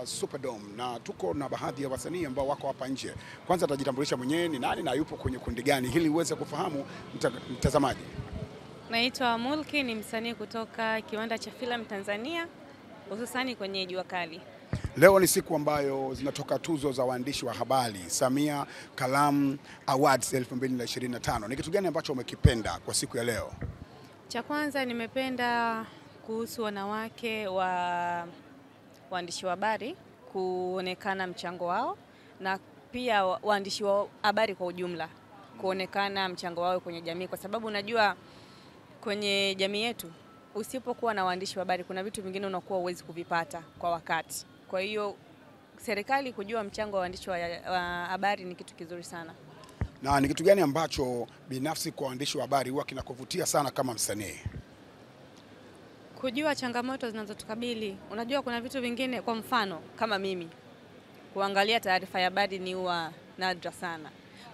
Superdome na tuko na baadhi ya wasanii ambao wako hapa nje. Kwanza atajitambulisha mwenyewe ni nani na yupo kwenye kundi gani ili uweze kufahamu mtazamaji. Naitwa Mulki, ni msanii kutoka kiwanda cha filamu Tanzania, hususani kwenye Jua Kali. Leo ni siku ambayo zinatoka tuzo za waandishi wa habari, Samia Kalamu Awards 2025. Ni kitu gani ambacho umekipenda kwa siku ya leo? Cha kwanza nimependa kuhusu wanawake waandishi wa habari kuonekana mchango wao, na pia waandishi wa habari kwa ujumla kuonekana mchango wao kwenye jamii, kwa sababu unajua kwenye jamii yetu usipokuwa na waandishi wa habari kuna vitu vingine unakuwa uwezi kuvipata kwa wakati. Kwa hiyo serikali kujua mchango wa waandishi wa habari ni kitu kizuri sana. Na ni kitu gani ambacho binafsi kwa waandishi wa habari huwa kinakuvutia sana kama msanii? Kujua changamoto zinazotukabili. Unajua kuna vitu vingine, kwa mfano kama mimi kuangalia taarifa ya habari ni huwa nadra sana.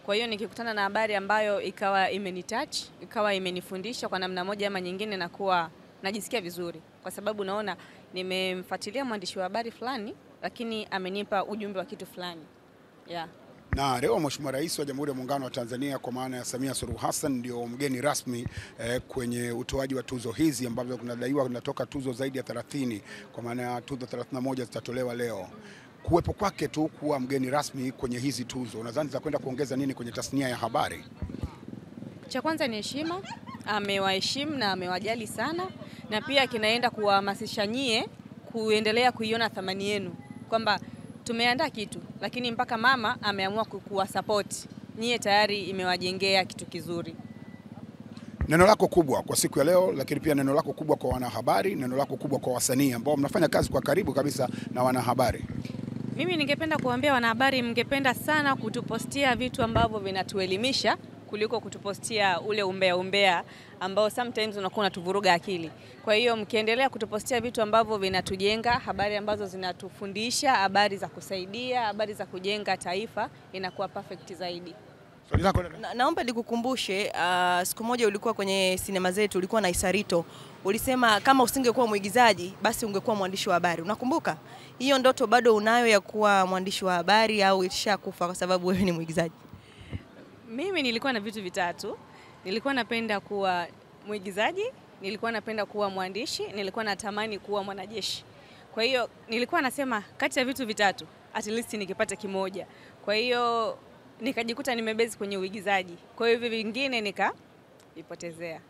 Kwa hiyo nikikutana na habari ambayo ikawa imenitouch, ikawa imenifundisha kwa namna moja ama nyingine, na kuwa najisikia vizuri, kwa sababu naona nimemfuatilia mwandishi wa habari fulani lakini amenipa ujumbe wa kitu fulani. Yeah. Na leo Mheshimiwa Rais wa Jamhuri ya Muungano wa Tanzania kwa maana ya Samia Suluhu Hassan ndio mgeni rasmi kwenye utoaji wa tuzo hizi ambazo kunadaiwa kunatoka tuzo zaidi ya 30, kwa maana ya tuzo 31 zitatolewa leo. Kuwepo kwake tu kuwa mgeni rasmi kwenye hizi tuzo, unadhani za kwenda kuongeza nini kwenye tasnia ya habari? Cha kwanza ni heshima, amewaheshimu na amewajali sana, na pia kinaenda kuhamasisha nyie kuendelea kuiona thamani yenu, kwamba tumeandaa kitu lakini mpaka mama ameamua kuwa support nyie, tayari imewajengea kitu kizuri. Neno lako kubwa kwa siku ya leo, lakini pia neno lako kubwa kwa wanahabari, neno lako kubwa kwa wasanii ambao mnafanya kazi kwa karibu kabisa na wanahabari. Mimi ningependa kuambia wanahabari, mngependa sana kutupostia vitu ambavyo vinatuelimisha kuliko kutupostia ule umbea ambao sometimes unakuwa unatuvuruga akili. Kwa hiyo mkiendelea kutupostia vitu ambavyo vinatujenga, habari ambazo zinatufundisha, habari za kusaidia, habari za kujenga taifa, inakuwa perfect zaidi. Naomba nikukumbushe, siku moja ulikuwa kwenye sinema zetu, ulikuwa na Isarito. Ulisema kama usingekuwa mwigizaji basi ungekuwa mwandishi wa habari. Unakumbuka? Hiyo ndoto bado unayo ya kuwa mwandishi wa habari au ilishakufa kwa sababu wewe ni mwigizaji? Mimi nilikuwa na vitu vitatu. Nilikuwa napenda kuwa mwigizaji, nilikuwa napenda kuwa mwandishi, nilikuwa natamani kuwa mwanajeshi. Kwa hiyo nilikuwa nasema kati ya vitu vitatu at least nikipata kimoja. Kwa hiyo nikajikuta nimebezi kwenye uigizaji. Kwa hiyo hivi vingine nikavipotezea.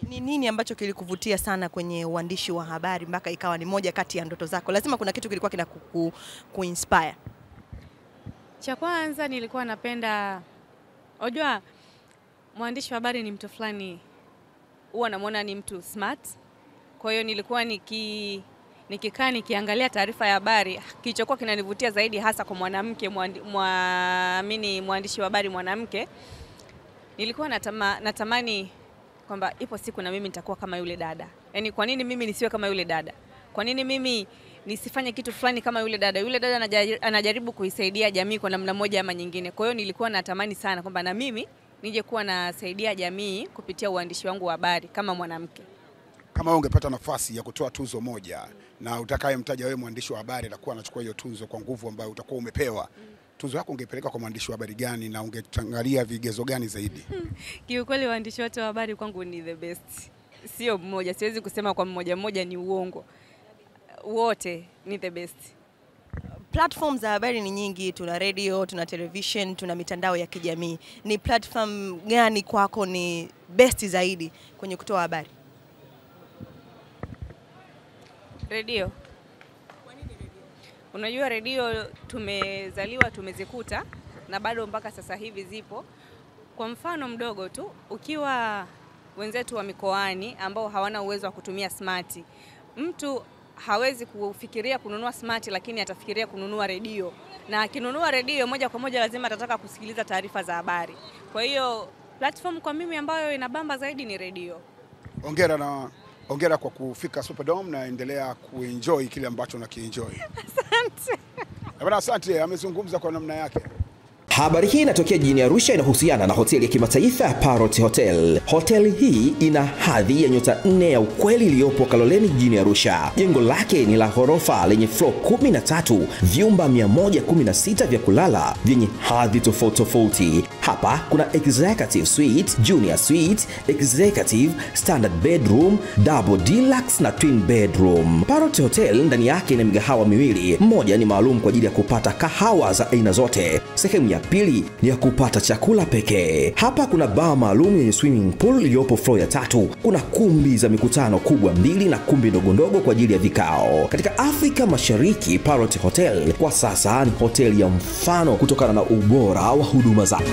Ni nini ambacho kilikuvutia sana kwenye uandishi wa habari mpaka ikawa ni moja kati ya ndoto zako? Lazima kuna kitu kilikuwa kinakuinspire. Cha kwanza nilikuwa napenda, unajua mwandishi wa habari ni mtu fulani huwa namuona ni mtu smart. Kwa hiyo nilikuwa nikikaa nikiangalia taarifa ya habari, kilichokuwa kinanivutia zaidi hasa kwa mwanamke mwandishi wa habari mwanamke, nilikuwa natamani kwamba ipo siku na mimi nitakuwa kama yule dada. Yaani kwa nini mimi nisiwe kama yule dada? Kwa nini mimi nisifanye kitu fulani kama yule dada? Yule dada anajaribu kuisaidia jamii kwa namna moja ama nyingine. Kwa hiyo nilikuwa natamani sana kwamba na mimi nije kuwa nasaidia jamii kupitia uandishi wangu wa habari kama mwanamke. Kama wewe ungepata nafasi ya kutoa tuzo moja na utakayemtaja wewe mwandishi wa habari atakuwa anachukua hiyo tuzo kwa nguvu ambayo utakuwa umepewa, tuzo yako ungepeleka kwa mwandishi wa habari gani na ungetangalia vigezo gani zaidi? Kiukweli waandishi wote wa habari kwangu ni the best. Sio mmoja, siwezi kusema kwa mmoja ni uongo. Wote ni the best. Platform za habari ni nyingi, tuna radio, tuna television, tuna mitandao ya kijamii. Ni platform gani kwako ni best zaidi kwenye kutoa habari? Radio. Kwa nini radio? Unajua radio tumezaliwa tumezikuta na bado mpaka sasa hivi zipo. Kwa mfano mdogo tu, ukiwa wenzetu wa mikoani ambao hawana uwezo wa kutumia smart, mtu hawezi kufikiria kununua smart lakini atafikiria kununua radio, na akinunua radio moja kwa moja lazima atataka kusikiliza taarifa za habari. Kwa hiyo platform kwa mimi ambayo inabamba zaidi ni radio. Hongera kwa kufika Superdome na endelea kuenjoy kile ambacho unakienjoy. Asante. Bwana, asante, amezungumza kwa namna yake. Habari hii inatokea jijini Arusha, inahusiana na hoteli ya kimataifa ya Parrot Hotel. Hoteli hii ina hadhi ya nyota 4 ya ukweli iliyopo Kaloleni jijini Arusha. Jengo lake ni la ghorofa lenye floor 13, vyumba 116 vya kulala vyenye hadhi tofauti. Hapa kuna executive suite, junior suite, executive, standard bedroom, double deluxe na twin bedroom. Parrot Hotel ndani yake ina migahawa miwili. Mmoja ni maalum kwa ajili ya kupata kahawa za aina zote. Sehemu ya pili ni ya kupata chakula pekee. Hapa kuna bar maalum yenye swimming pool iliyopo floor ya 3. Kuna kumbi za mikutano kubwa 2 na kumbi ndogo kwa ajili ya vikao. Katika Afrika Mashariki, Parrot Hotel kwa sasa ni hoteli ya mfano kutokana na ubora wa huduma zake.